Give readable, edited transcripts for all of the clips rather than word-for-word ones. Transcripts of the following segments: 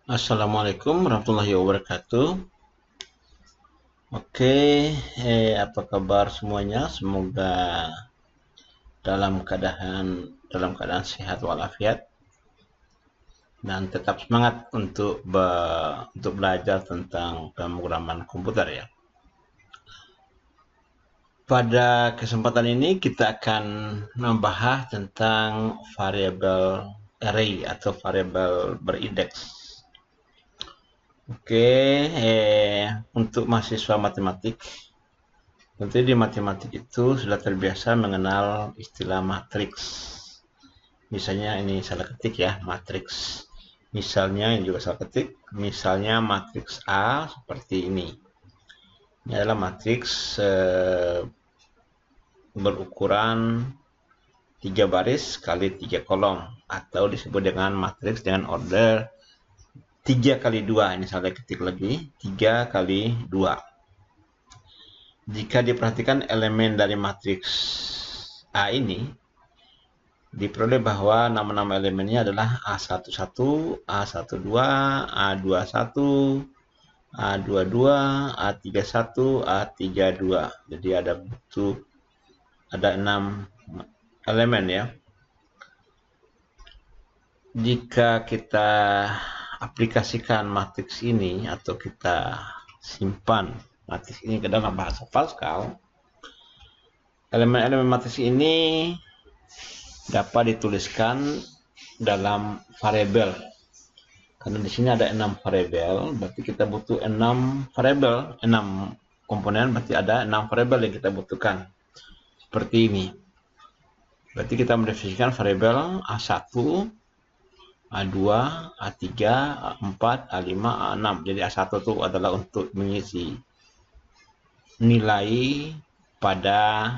Assalamualaikum warahmatullahi wabarakatuh. Oke, apa kabar semuanya? Semoga dalam keadaan sehat walafiat dan tetap semangat untuk belajar tentang pemrograman komputer ya. Pada kesempatan ini kita akan membahas tentang variabel array atau variabel berindeks. Oke, untuk mahasiswa matematik, tentu di matematik itu sudah terbiasa mengenal istilah matriks. Misalnya ini salah ketik ya, matriks. Misalnya ini juga salah ketik, misalnya matriks A seperti ini. Ini adalah matriks berukuran 3 baris kali 3 kolom atau disebut dengan matriks dengan order 3 kali 2. Ini salah ketik lagi, 3 kali 2. Jika diperhatikan elemen dari matriks A ini, diperoleh bahwa nama-nama elemennya adalah A11, A12, A21, A22, A31, A32. Jadi ada 6 elemen ya. Jika kita aplikasikan matriks ini atau kita simpan matriks ini ke dalam bahasa Pascal, elemen-elemen matriks ini dapat dituliskan dalam variabel. Karena di sini ada 6 variabel, berarti kita butuh 6 variabel, 6 komponen, berarti ada 6 variabel yang kita butuhkan. Seperti ini. Berarti kita mendefinisikan variabel A1, A2, A3, A4, A5, A6. Jadi A1 itu adalah untuk mengisi nilai pada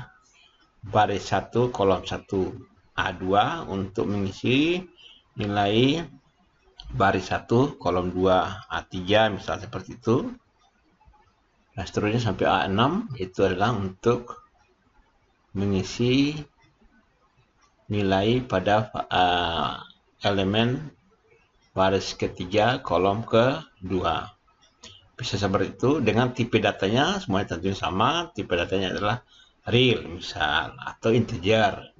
baris 1 kolom 1. A2 untuk mengisi nilai baris 1 kolom 2. A3 misalnya seperti itu. Nah, seterusnya sampai A6 itu adalah untuk mengisi nilai pada elemen baris ketiga kolom kedua. Bisa seperti itu. Dengan tipe datanya semuanya tentunya sama. Tipe datanya adalah real misal atau integer.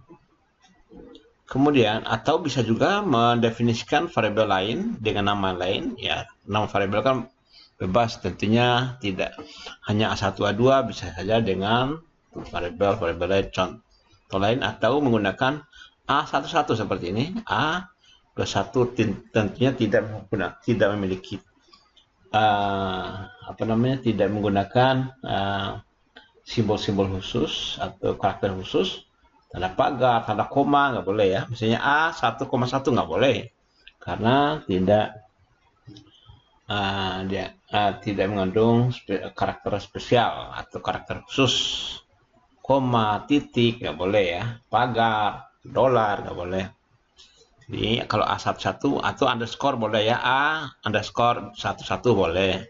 Kemudian atau bisa juga mendefinisikan variabel lain dengan nama lain ya. Nama variabel kan bebas, tentunya tidak hanya A1 A2, bisa saja dengan variabel lain contoh lain atau menggunakan A11 seperti ini. A21 tentunya tidak memiliki tidak menggunakan simbol-simbol khusus atau karakter khusus, tanda pagar, tanda koma nggak boleh ya. Misalnya A1,1 nggak boleh karena tidak mengandung karakter spesial atau karakter khusus. Koma, titik nggak boleh ya. Pagar, dolar nggak boleh. Jadi kalau A11 atau underscore boleh ya, A_11 boleh.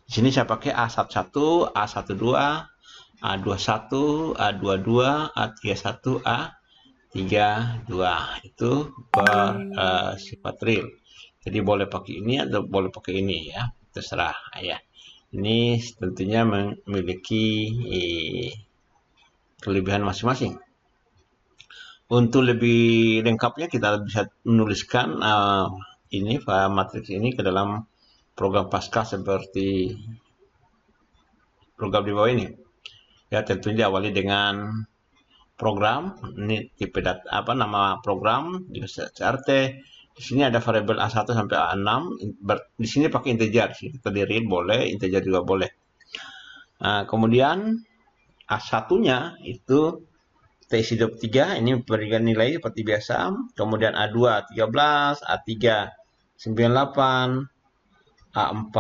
Di sini saya pakai A11, A12, A21, A22, A31, A32. Itu bersifat real. Jadi boleh pakai ini atau boleh pakai ini ya, terserah ya. Ini tentunya memiliki kelebihan masing-masing. Untuk lebih lengkapnya kita bisa menuliskan matriks ini ke dalam program Pascal seperti program di bawah ini. Ya, tentunya diawali dengan program. Ini tipe nama program di CRT. Di sini ada variabel A1 sampai A6. Di sini pakai integer. Kita di read boleh, integer juga boleh. Kemudian A1-nya itu isi 23, ini berikan nilai seperti biasa. Kemudian A2 13, A3 98, A4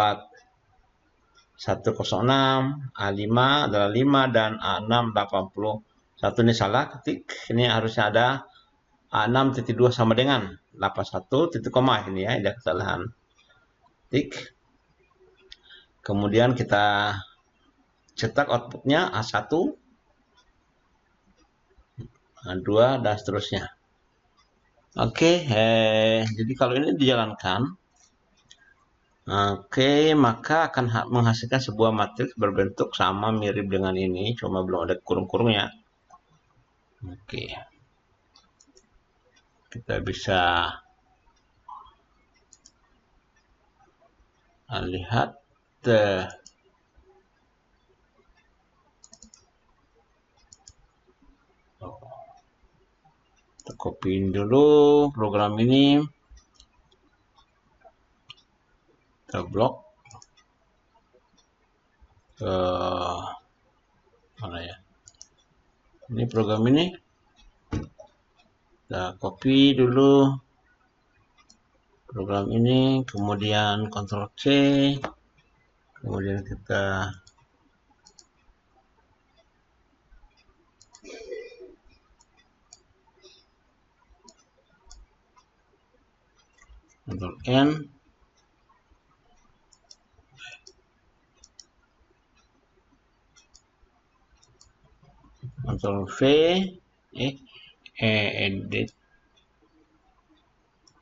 106, A5 adalah 5 dan A6 81. Ini salah ketik. Ini harusnya ada A6.2 sama dengan 81 titik koma ini ya, ada kesalahan tik. Kemudian kita cetak outputnya A1, A2 dan seterusnya. Oke, jadi kalau ini dijalankan Oke, maka akan menghasilkan sebuah matriks berbentuk sama mirip dengan ini, cuma belum ada kurung-kurungnya. Oke, kita bisa lihat kita copy dulu program ini, kita blok ke mana ya, ini program ini kita copy dulu program ini, kemudian Ctrl C, kemudian kita Ctrl N, Ctrl V, edit,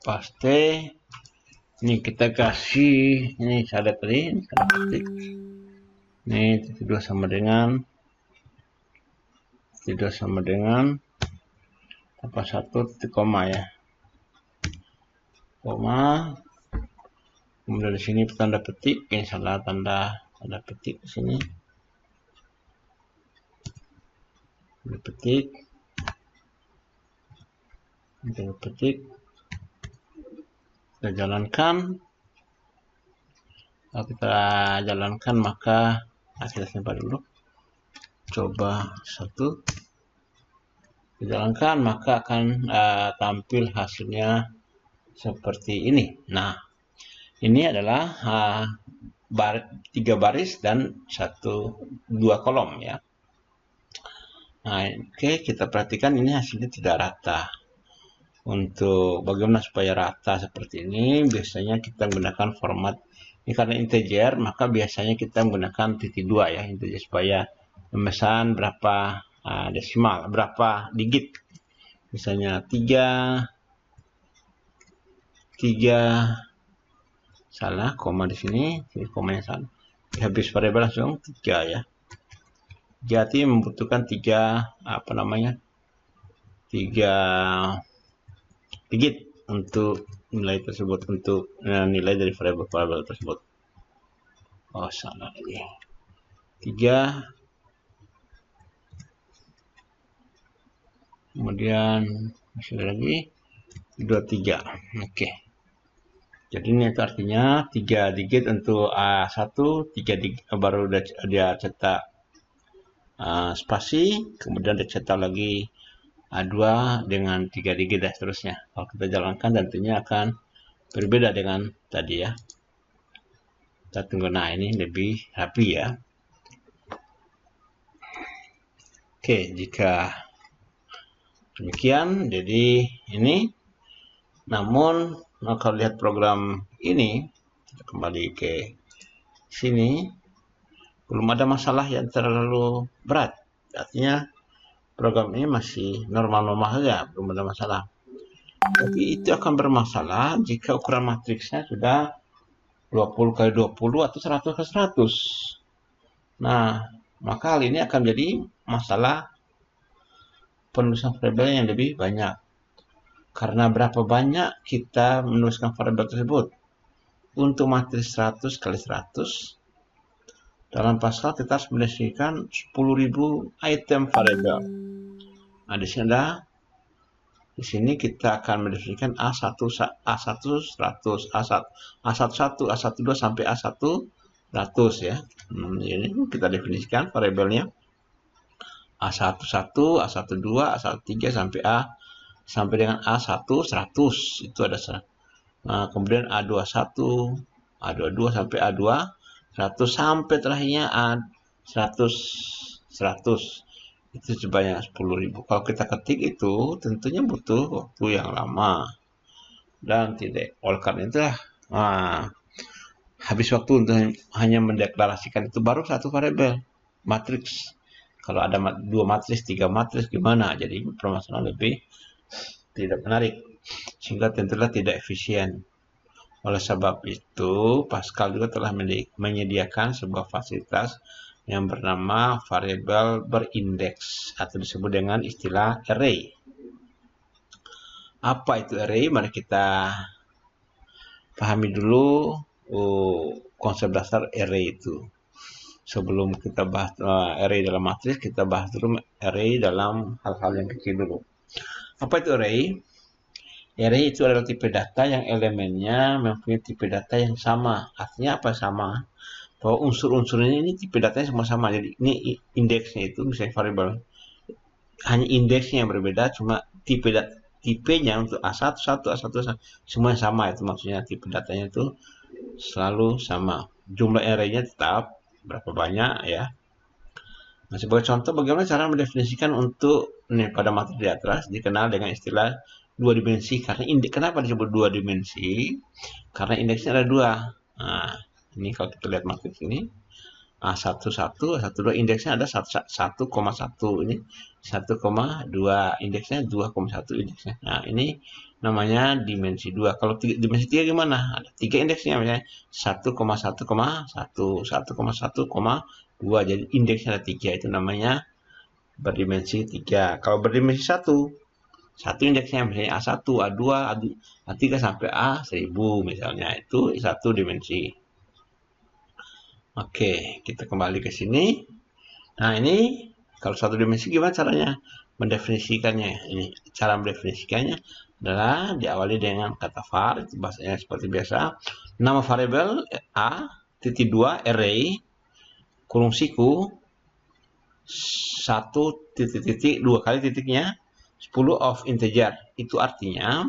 paste. Ini kita kasih, ini saya pilih, saya ketik. Ini titik 2 sama dengan apa 1 titik koma ya, koma. Kemudian di sini tanda petik, ini salah tanda petik di sini. Tanda petik. Kita jalankan. Kalau kita jalankan maka kita simpan dulu. Coba 1. Dijalankan maka akan tampil hasilnya seperti ini. Nah, ini adalah 3 baris dan 2 kolom ya. Nah, oke, kita perhatikan ini hasilnya tidak rata. Untuk bagaimana supaya rata seperti ini, biasanya kita menggunakan format ini karena integer, maka biasanya kita menggunakan titik 2 ya, integer, supaya memesan berapa desimal, berapa digit. Misalnya 3 salah, koma di sini komanya salah. Habis variabel langsung 3 ya. Jadi membutuhkan 3 3 digit untuk nilai tersebut, untuk nilai dari variabel tersebut. Oh, salah lagi. 3, kemudian masih lagi 23. Oke. Jadi ini itu artinya 3 digit untuk A1, 3 digit baru dia cetak spasi, kemudian dia cetak lagi A2 dengan 3 digit dan seterusnya. Kalau kita jalankan tentunya akan berbeda dengan tadi ya. Kita tunggu, nah ini lebih rapi ya. Oke, jika demikian, jadi ini. Namun kalau lihat program ini, kita kembali ke sini, belum ada masalah yang terlalu berat. Artinya program ini masih normal-normal saja, belum ada masalah. Tapi itu akan bermasalah jika ukuran matriksnya sudah 20 kali 20 atau 100 kali 100. Nah, maka hal ini akan jadi masalah penulisan variabel yang lebih banyak. Karena berapa banyak kita menuliskan variabel tersebut. Untuk matriks 100 kali 100, dalam Pascal kita harus mendefinisikan 10.000 item variabel. Nah, di sini kita akan mendefinisikan A1 100, A11, A12 sampai A100 ya. Ini kita definisikan variabelnya A11, A12, A13 sampai dengan A100 itu ada. Nah, kemudian A21, A22 sampai A2 100 sampai terakhirnya A100 itu sebanyak 10.000. Kalau kita ketik itu tentunya butuh waktu yang lama dan tidak. Oleh karena itulah habis waktu untuk hanya mendeklarasikan itu baru satu variabel matriks. Kalau ada 2 matriks, 3 matriks gimana? Jadi permasalahan lebih tidak menarik, sehingga tentulah tidak efisien. Oleh sebab itu, Pascal juga telah menyediakan sebuah fasilitas yang bernama variabel berindeks atau disebut dengan istilah array. Apa itu array? Mari kita pahami dulu konsep dasar array itu. Sebelum kita bahas array dalam matriks, kita bahas dulu array dalam hal-hal yang kecil dulu. Apa itu array? Array itu adalah tipe data yang elemennya mempunyai tipe data yang sama. Artinya apa sama? Bahwa unsur-unsurnya ini tipe datanya semua sama. Jadi ini indeksnya itu misalnya variabel. Hanya indeksnya yang berbeda, cuma tipenya untuk A1, A1, semua sama. Itu maksudnya tipe datanya itu selalu sama. Jumlah array-nya tetap berapa banyak ya. Nah, sebagai contoh bagaimana cara mendefinisikan untuk pada materi di atas dikenal dengan istilah dua dimensi. Karena kenapa disebut dua dimensi? Karena indeksnya ada dua. Nah, ini kalau kita lihat matriks ini A11, A12 indeksnya ada 1,1, ini 1,2 indeksnya, 2,1 indeksnya. Nah, ini namanya dimensi 2. Kalau dimensi 3 gimana? Ada 3 indeksnya misalnya 1,1,1, 1,1,2. Jadi indeksnya ada 3, itu namanya berdimensi 3. Kalau berdimensi 1 indeksnya misalnya A1, A2, A3 sampai A1000 misalnya, itu satu dimensi. Oke, kita kembali ke sini. Nah, ini kalau satu dimensi gimana caranya mendefinisikannya? Ini cara mendefinisikannya adalah diawali dengan kata var, itu bahasanya seperti biasa. Nama variabel A_2 array kurung siku 1 dua kali titiknya 10 of integer. Itu artinya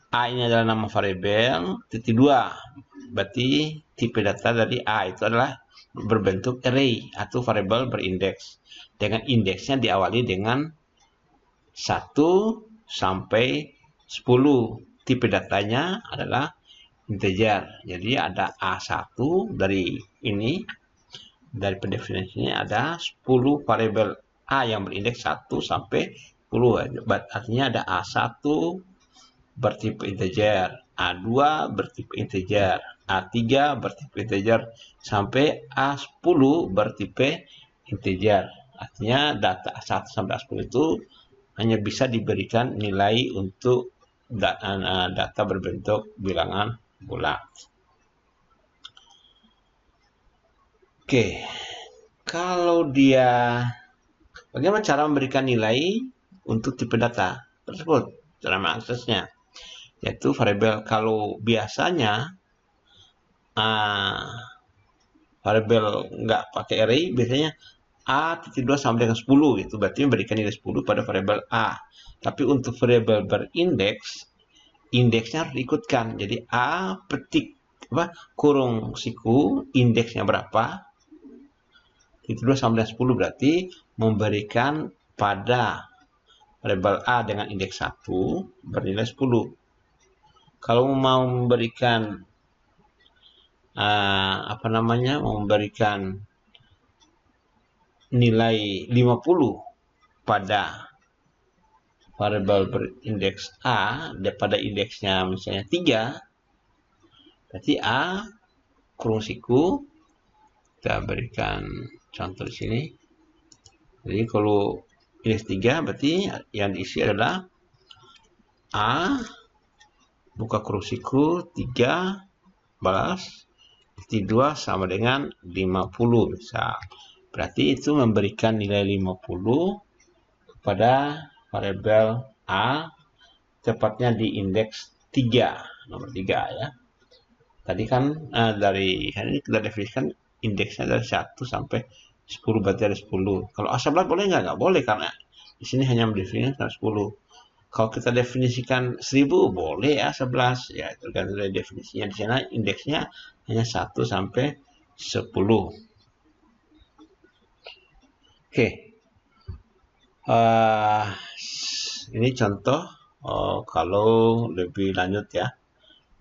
A ini adalah nama variabel, titik 2. Berarti tipe data dari A itu adalah berbentuk array atau variabel berindeks. Dengan indeksnya diawali dengan 1 sampai 10. Tipe datanya adalah integer. Jadi ada A1 dari ini. Dari pendefinisinya ada 10 variabel A yang berindeks 1 sampai 10. Artinya ada A1 bertipe integer, A2 bertipe integer, A3 bertipe integer, sampai A10 bertipe integer. Artinya data A1 sampai A10 itu hanya bisa diberikan nilai untuk data berbentuk bilangan bulat. Oke, kalau dia bagaimana cara memberikan nilai untuk tipe data tersebut, cara mengaksesnya, yaitu variabel. Kalau biasanya variabel nggak pakai array, biasanya A_2 sama dengan 10 gitu, berarti memberikan nilai 10 pada variabel A. Tapi untuk variabel berindeks, indeksnya harus diikutkan. Jadi A kurung siku indeksnya berapa, 2 sama dengan 10 berarti memberikan pada variabel A dengan indeks 1 bernilai 10. Kalau mau memberikan memberikan nilai 50 pada variabel berindeks A daripada indeksnya misalnya 3, berarti A kurung siku, kita berikan contoh di sini. Jadi kalau indeks 3 berarti yang diisi adalah A buka kurung siku 3 balas 2 sama dengan 50 misal. Berarti itu memberikan nilai 50 kepada variabel A, tepatnya di indeks 3, nomor 3 ya. Tadi kan dari ini kita definisikan indeksnya dari 1 sampai 10, berarti ada 10. Kalau A11 boleh nggak? Nggak boleh, karena di sini hanya mendefinisikan 10. Kalau kita definisikan 1000 boleh A11 ya, tergantung dari definisinya. Di sana indeksnya hanya 1 sampai 10. Oke. Ini contoh kalau lebih lanjut ya,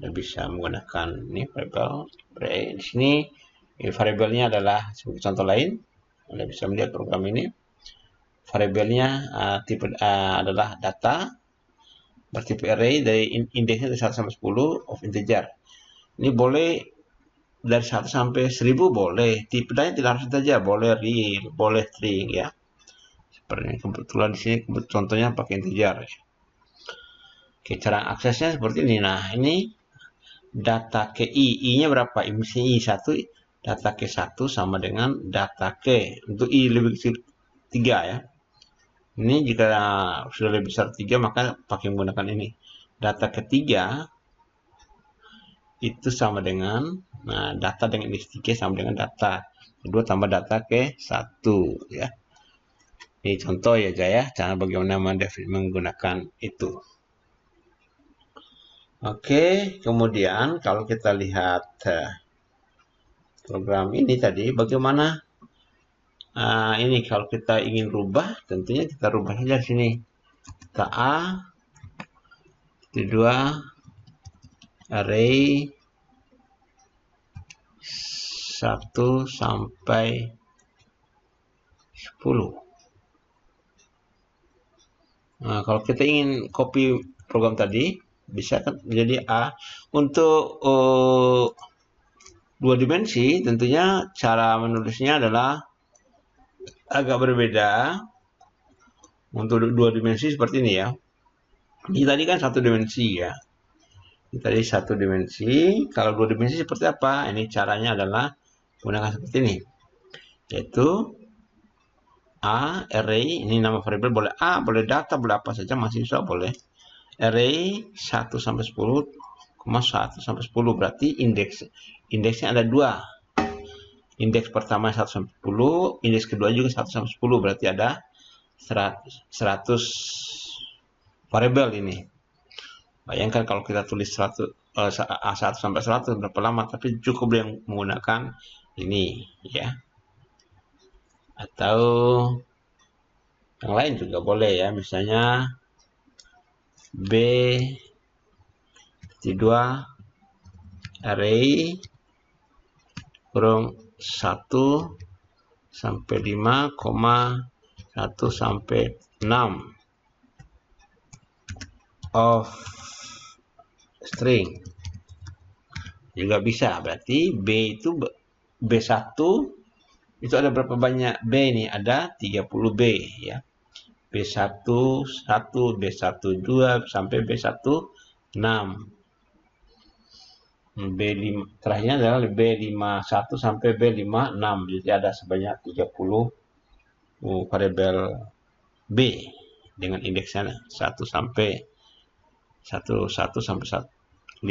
Anda bisa menggunakan ini variabel. Di sini variabelnya adalah sebagai contoh lain. Anda bisa melihat program ini. Variabelnya tipe adalah data bertipe array, dari indeksnya dari 1 sampai 10 of integer. Ini boleh dari 1 sampai 1000 boleh. Tipe datanya tidak harus saja, boleh real, boleh string ya. Seperti kebetulan di sini contohnya pakai integer ya. Oke, cara aksesnya seperti ini. Nah, ini data ke I-nya berapa? Misalnya I1, data ke 1 sama dengan data ke. Untuk I lebih kecil 3 ya. Ini jika sudah lebih besar 3, maka pakai menggunakan ini. Data ketiga itu sama dengan, nah, data dengan indeks 3 sama dengan data kedua tambah data ke 1 ya. Ini contoh ya, Jaya, cara bagaimana menggunakan itu. Oke, kemudian kalau kita lihat program ini tadi, bagaimana ini kalau kita ingin rubah, tentunya kita rubah saja di sini. Kita A, kedua, array 1 sampai 10. Nah, kalau kita ingin copy program tadi, bisa kan menjadi A. Untuk dua dimensi, tentunya cara menulisnya adalah agak berbeda. Untuk dua dimensi seperti ini ya. Ini tadi kan satu dimensi ya. Ini tadi satu dimensi. Kalau dua dimensi seperti apa? Ini caranya adalah gunakan seperti ini. Yaitu A, array, ini nama variabel boleh A, boleh data, boleh apa saja, mahasiswa boleh. Array 1 sampai 10, 1 sampai 10 berarti indeksnya ada 2. Indeks pertama 1 sampai 10, indeks kedua juga 1 sampai 10 berarti ada 100 variabel ini. Bayangkan kalau kita tulis 1 sampai 100 berapa lama, tapi cukup yang menggunakan ini ya. Atau yang lain juga boleh ya, misalnya B2 array kurung 1 sampai 5, 1 sampai 6 of string juga bisa. Berarti B itu B1 itu ada berapa banyak B nih? Ada 30 B ya. B1 1, B1 2 sampai B1 6. B5 terakhirnya adalah B51 sampai B56. Jadi ada sebanyak 30 variabel B dengan indeksnya 1 sampai 56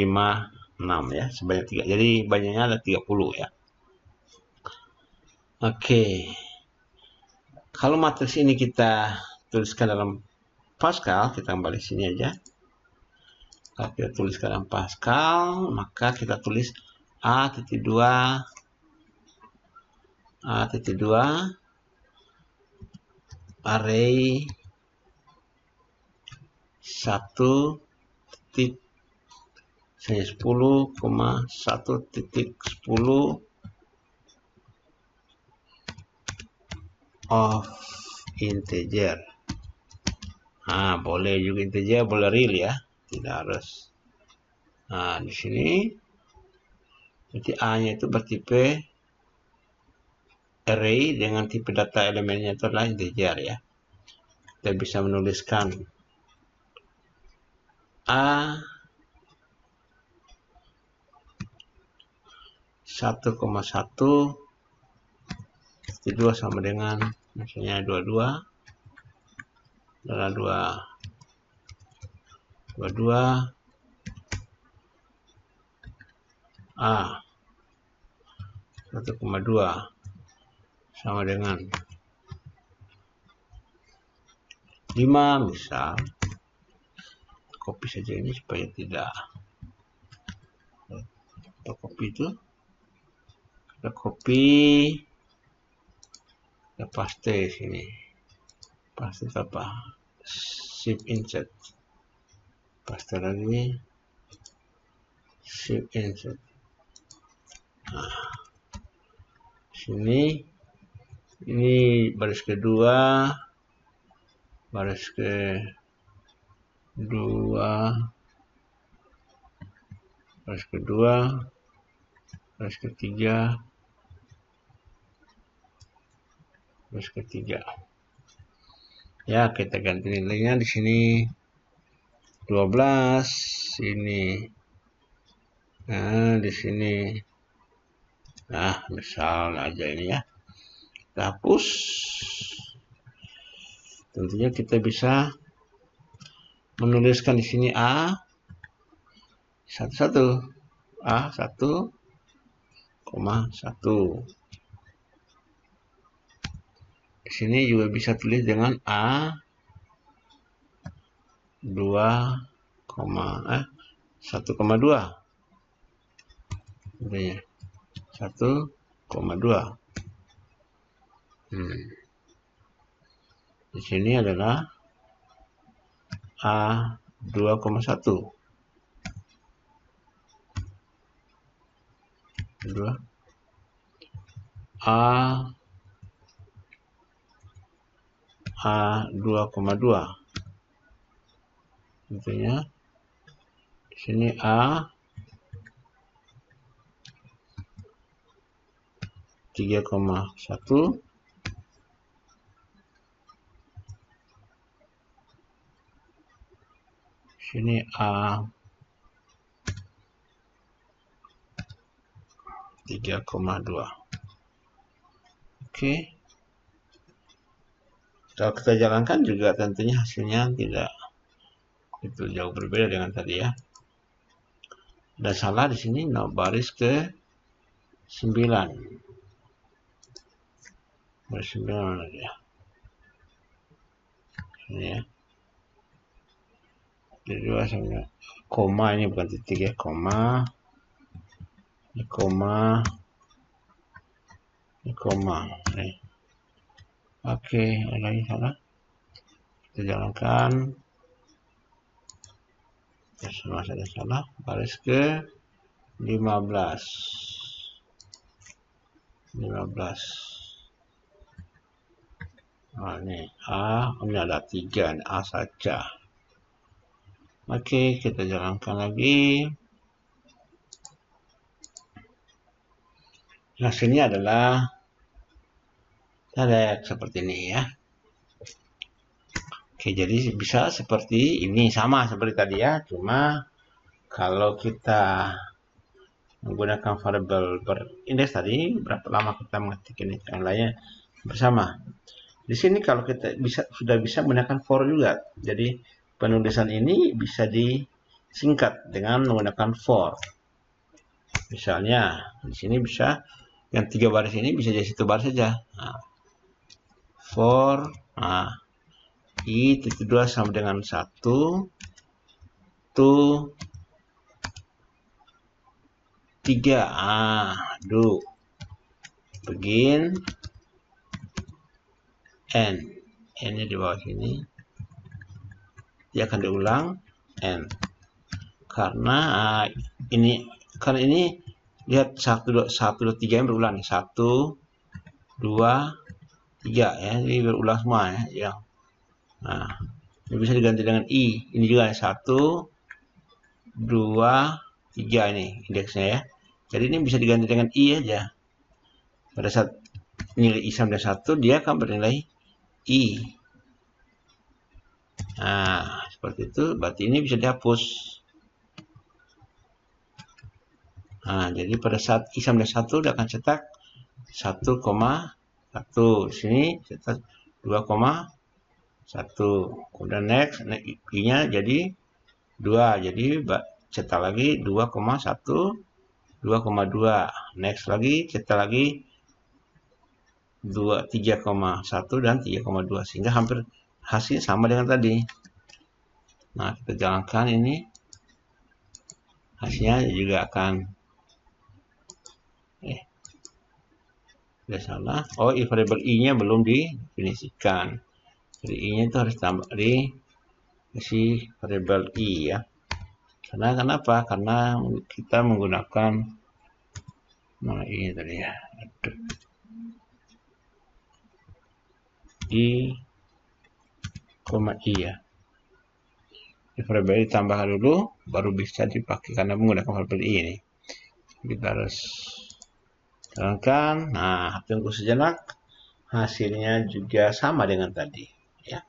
ya, sebanyak 3. Jadi banyaknya ada 30 ya. Oke. Kalau matriks ini kita tuliskan dalam Pascal, kita kembali sini aja. Kalau kita tuliskan dalam Pascal, maka kita tulis A.2 array 1 titik 10,1.10 of integer. Nah, boleh juga integer, boleh real ya, tidak harus. Nah, di sini berarti A-nya itu bertipe array dengan tipe data elemennya itu adalah integer ya. Kita bisa menuliskan A 1,1 2 sama dengan misalnya 22 adalah 22 A 1,2 sama dengan 5 misal. Copy saja ini supaya tidak kita copy itu, kita copy, kita paste sini, paste apa, shift insert, paste lagi, shift insert. Nah, sini ini baris kedua, baris kedua, baris kedua, baris ketiga, baris ketiga. Ya, kita ganti nilainya di sini 12 ini. Nah, di sini. Nah, misal aja ini ya. Kita hapus. Tentunya kita bisa menuliskan di sini A 11 A 1,1. Di sini juga bisa tulis dengan A 1,2. Intinya 1,2. Di sini adalah A 2,1. A 2,2. Intinya di sini A 3,1. Sini A 3,2. Oke. Kalau kita jalankan juga tentunya hasilnya tidak itu jauh berbeda dengan tadi ya. Ada salah di sini, baris ke 9. Baris 9 mana dia? Ini ya. Jadi sama koma, ini bukan titik ya, koma. Ini koma. Ini koma. Nih. Oke, ada lagi salah. Kita jalankan. Masih ada salah. Baris ke 15. 15. Nah, ini A, ini ada 3, ini A saja. Oke, kita jalankan lagi. Hasilnya adalah tadi seperti ini ya. Oke, jadi bisa seperti ini, sama seperti tadi ya, cuma kalau kita menggunakan variabel berindeks tadi, berapa lama kita mengetik ini yang lainnya bersama. Di sini kalau kita sudah bisa menggunakan for juga. Jadi penulisan ini bisa disingkat dengan menggunakan for. Misalnya di sini bisa yang 3 baris ini bisa jadi 1 baris saja. Nah, for i-2 sama dengan 1 to 3. Do begin end. N-nya di bawah sini. Dia akan diulang end. Karena ini lihat 1 2 3 yang berulang nih. 1 2 3 ya. Ini berulang semua ya. Nah, ini bisa diganti dengan i. Ini juga 1 2 3 ini indeksnya ya. Jadi ini bisa diganti dengan i aja. Pada saat nilai i sama dengan 1, dia akan bernilai i. Nah, seperti itu. Berarti ini bisa dihapus. Nah, jadi pada saat i sama dengan 1, dia akan cetak 1,1. Di sini cetak 2,1. Kemudian next, i-nya jadi 2. Jadi cetak lagi 2,1, 2,2. Next lagi cetak lagi 3,1 dan 3,2. Sehingga hampir hasil sama dengan tadi. Nah, kita jalankan ini. Hasilnya juga akan tidak salah. Oh, variabel i-nya belum didefinisikan. Jadi i-nya itu harus tambah di variabel i ya. Karena kenapa? Karena kita menggunakan mana i tadi ya. I, i ya. variabel ditambahkan dulu, baru bisa dipakai karena menggunakan variabel i ini. Kita harus jalankan. Nah, tunggu sejenak. Hasilnya juga sama dengan tadi. Ya.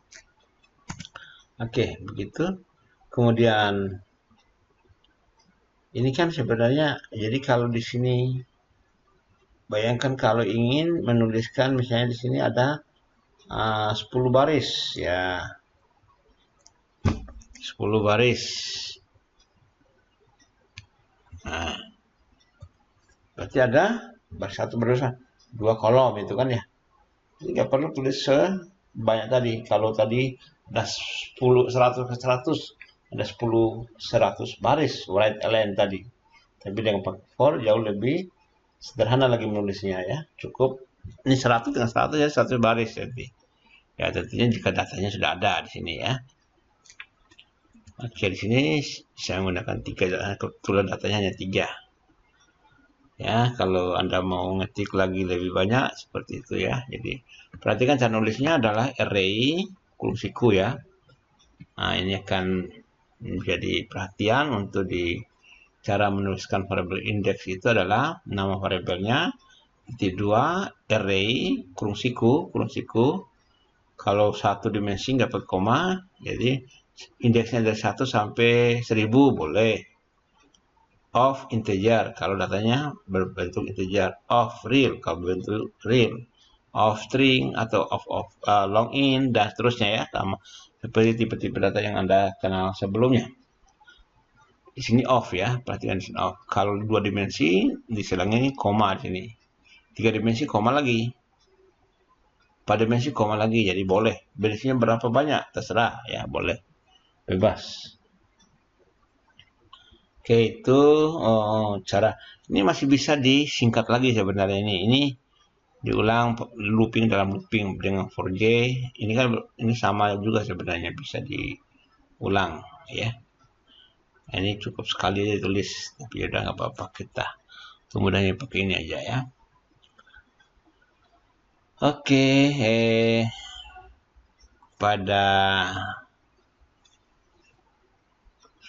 Oke, begitu. Kemudian ini kan sebenarnya, jadi kalau di sini bayangkan kalau ingin menuliskan misalnya di sini ada 10 baris ya. 10 baris. Nah, berarti ada baris 1 baris 2 kolom itu kan ya. Jadi nggak perlu tulis sebanyak tadi. Kalau tadi ada 10 100 ke 100 ada 10 100 baris right align tadi. Tapi dengan pakai for jauh lebih sederhana lagi menulisnya ya. Cukup ini 100 dengan 100 ya 100 baris jadi. Ya tentunya jika datanya sudah ada di sini ya. Oke, di sini saya menggunakan 3, kebetulan datanya hanya 3. Ya, kalau Anda mau ngetik lagi lebih banyak seperti itu ya. Jadi perhatikan cara nulisnya adalah array kursiku ya. Nah, ini akan menjadi perhatian untuk di cara menuliskan variabel indeks itu adalah nama variabelnya titik 2 array kursiku. Kalau 1 dimensi nggak pakai koma, jadi indeksnya dari 1 sampai 1000 boleh. Of integer kalau datanya berbentuk integer. Of real kalau berbentuk real. Of string atau of long int dan seterusnya ya, sama seperti tipe-tipe data yang Anda kenal sebelumnya. Di sini off ya, perhatikan di sini off. Kalau 2 dimensi diselangnya ini koma di sini. 3 dimensi koma lagi. 4 dimensi koma lagi, jadi boleh. Berisinya berapa banyak terserah ya, boleh. Bebas. Oke, itu cara. Ini masih bisa disingkat lagi sebenarnya ini diulang looping dalam looping dengan for j. Ini kan ini sama juga sebenarnya bisa diulang ya. Ini cukup sekali ditulis, tapi udah nggak apa-apa, kita kemudiannya pakai ini aja ya. Oke, pada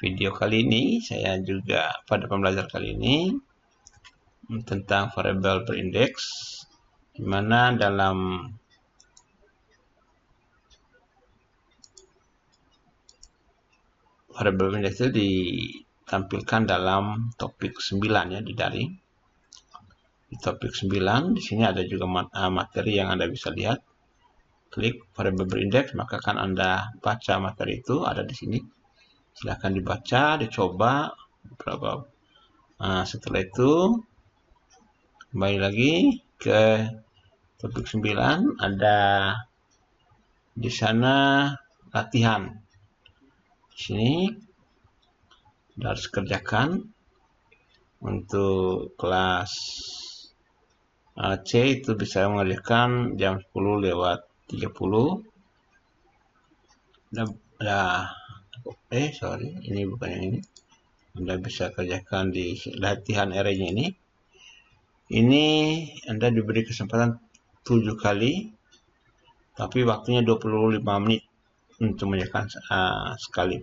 video kali ini saya juga pada pembelajaran kali ini tentang variabel berindeks, di mana dalam variabel berindeks itu ditampilkan dalam topik 9 ya di daring. Di topik 9 di sini ada juga materi yang Anda bisa lihat. Klik variabel berindeks, maka akan Anda baca materi itu ada di sini. Silahkan dibaca, dicoba beberapa. Setelah itu kembali lagi ke topik 9, ada di sana latihan. Di sini harus kerjakan untuk kelas C, itu bisa mengerjakan jam 10:30. Sorry, ini bukan yang ini. Anda bisa kerjakan di latihan array-nya ini. Ini Anda diberi kesempatan 7 kali, tapi waktunya 25 menit untuk mengerjakan sekali.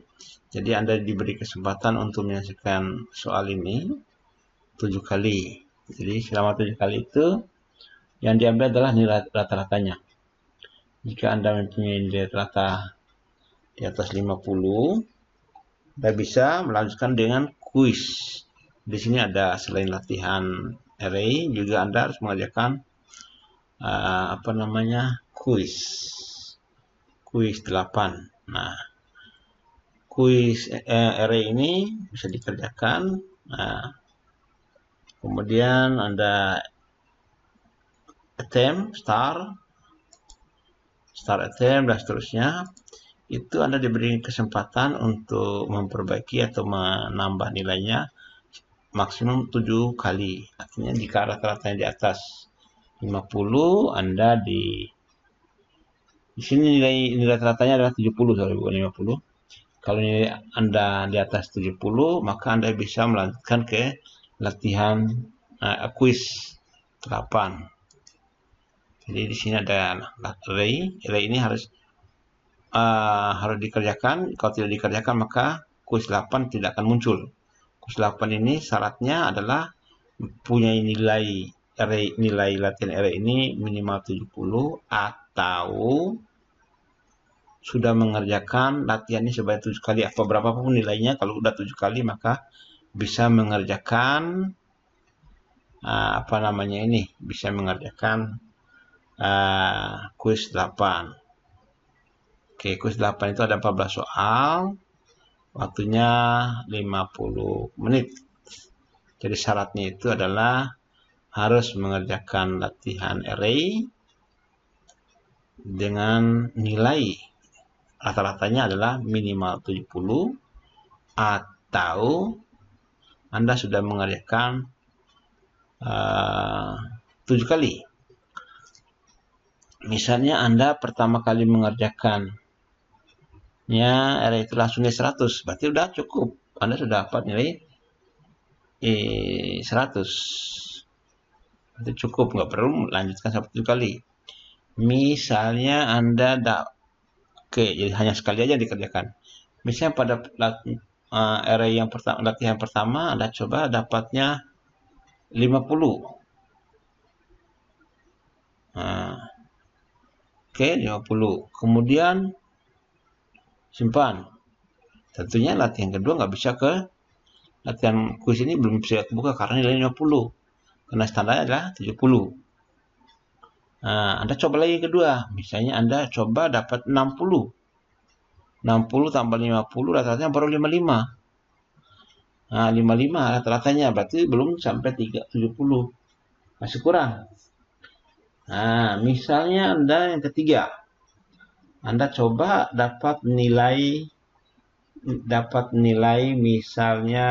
Jadi Anda diberi kesempatan untuk menyelesaikan soal ini 7 kali. Jadi selama 7 kali itu yang diambil adalah nilai rata-ratanya. Jika Anda mempunyai nilai rata di atas 50, Anda bisa melanjutkan dengan kuis. Di sini ada selain latihan array, juga Anda harus mengerjakan kuis. Kuis 8. Nah, kuis array ini bisa dikerjakan. Nah, kemudian Anda attempt, start attempt dan seterusnya. Itu Anda diberi kesempatan untuk memperbaiki atau menambah nilainya maksimum 7 kali. Artinya jika rata-ratanya di atas 50, Anda di sini nilai rata-ratanya adalah 70, bukan 50. Kalau nilai Anda di atas 70, maka Anda bisa melanjutkan ke latihan kuis 8. Jadi di sini ada array ini harus harus dikerjakan. Kalau tidak dikerjakan maka kuis 8 tidak akan muncul. Kuis 8 ini syaratnya adalah punya nilai latihan array ini minimal 70 atau sudah mengerjakan latihan ini sebanyak 7 kali atau berapapun nilainya. Kalau udah 7 kali maka bisa mengerjakan bisa mengerjakan kuis 8. Oke, kuis 8 itu ada 14 soal, waktunya 50 menit. Jadi syaratnya itu adalah harus mengerjakan latihan array dengan nilai rata-ratanya adalah minimal 70 atau Anda sudah mengerjakan 7 kali. Misalnya Anda pertama kali mengerjakan array itu langsung 100, berarti udah cukup. Anda sudah dapat nilai 100. Berarti cukup, nggak perlu lanjutkan sampai 7 kali. Misalnya Anda jadi hanya sekali aja dikerjakan. Misalnya pada array yang latihan pertama Anda coba dapatnya 50. Oke, 50. Kemudian simpan. Tentunya latihan kedua nggak bisa latihan kuis ini belum bisa buka karena nilainya 50. Karena standarnya adalah 70. Anda coba lagi kedua. Misalnya Anda coba dapat 60. 60 tambah 50 rata-ratanya baru 55. 55 rata-ratanya berarti belum sampai 70. Masih kurang. Misalnya Anda yang ketiga. Anda coba dapat nilai misalnya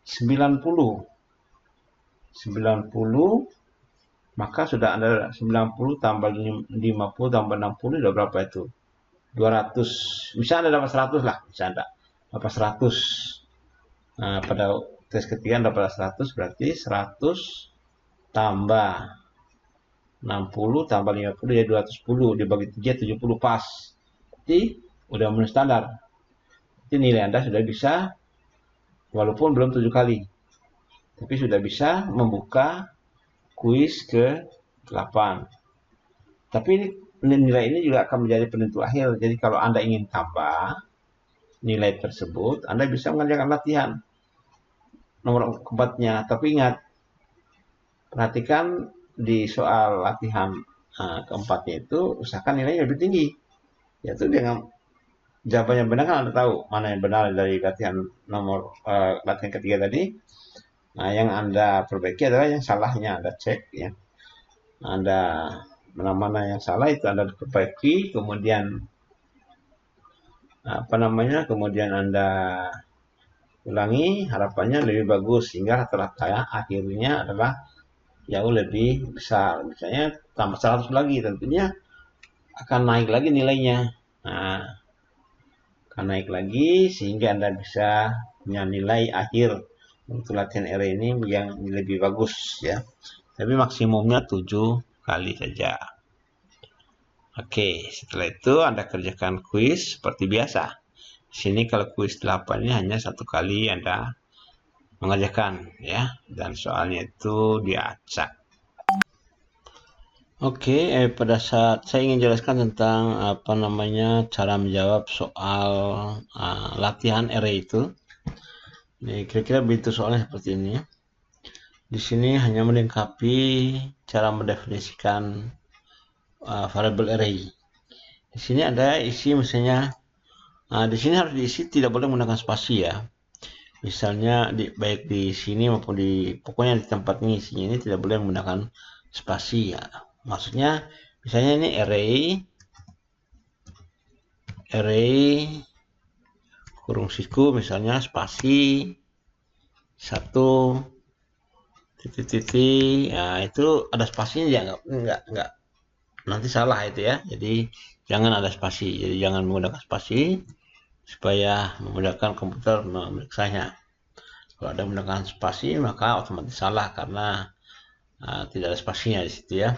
90. Maka sudah Anda 90 tambah 50 tambah 60 sudah berapa itu? 200. Misalnya Anda dapat 100 lah, misalnya dapat 100. Pada tes ketiga dapat 100 berarti 100 tambah 60 tambah 50 jadi 210 dibagi 3 70 pas. Jadi udah memenuhi standar. Jadi nilai Anda sudah bisa walaupun belum 7 kali. Tapi sudah bisa membuka kuis ke-8. Tapi nilai ini juga akan menjadi penentu akhir. Jadi kalau Anda ingin tambah nilai tersebut, Anda bisa mengerjakan latihan nomor keempatnya. Tapi ingat, perhatikan di soal latihan keempatnya itu usahakan nilainya lebih tinggi, yaitu dengan jawabannya benar kan Anda tahu mana yang benar dari latihan latihan ketiga tadi. Yang Anda perbaiki adalah yang salahnya Anda cek ya. Anda mana yang salah itu Anda perbaiki, kemudian kemudian Anda ulangi, harapannya lebih bagus sehingga rata-rata akhirnya adalah jauh lebih besar. Misalnya tambah 100 lagi, tentunya akan naik lagi nilainya. Akan naik lagi sehingga Anda bisa punya nilai akhir untuk latihan array ini yang lebih bagus ya. Tapi maksimumnya 7 kali saja. Oke, setelah itu Anda kerjakan kuis seperti biasa. Di sini kalau kuis 8 ini hanya 1 kali Anda mengerjakan ya, dan soalnya itu diacak. Oke, pada saat saya ingin jelaskan tentang cara menjawab soal latihan array itu. Ini kira-kira begitu soalnya seperti ini. Di sini hanya melengkapi cara mendefinisikan variable array. Di sini ada isi misalnya. Di sini harus diisi, tidak boleh menggunakan spasi ya. Misalnya baik di sini maupun pokoknya di tempat isinya ini tidak boleh menggunakan spasi ya. Maksudnya misalnya ini array kurung siku misalnya spasi 1 titik ya, itu ada spasinya ya, enggak nanti salah itu ya. Jadi jangan ada spasi, jadi jangan menggunakan spasi supaya memudahkan komputer memeriksanya. Kalau ada menggunakan spasi maka otomatis salah karena tidak ada spasinya di situ ya.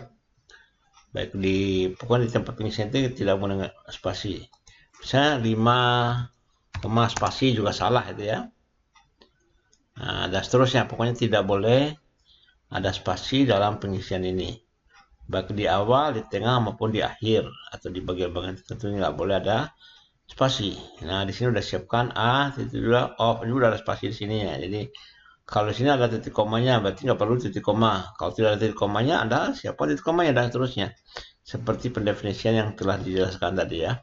Baik pokoknya di tempat pengisian itu tidak boleh spasi. Misalnya 5, spasi juga salah itu ya. Nah, dan seterusnya, pokoknya tidak boleh ada spasi dalam pengisian ini. Baik di awal, di tengah maupun di akhir atau di bagian-bagian tertentu nggak boleh ada spasi. Nah, di sini udah siapkan A, titik dua, ini udah ada spasi di sini ya. Jadi kalau di sini ada titik komanya, berarti nggak perlu titik koma. Kalau tidak ada titik komanya, Anda siapkan titik komanya dan seterusnya. Seperti pendefinisian yang telah dijelaskan tadi ya.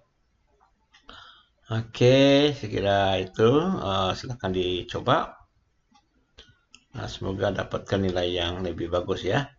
Oke, saya kira itu. Silahkan dicoba. Nah, semoga dapatkan nilai yang lebih bagus ya.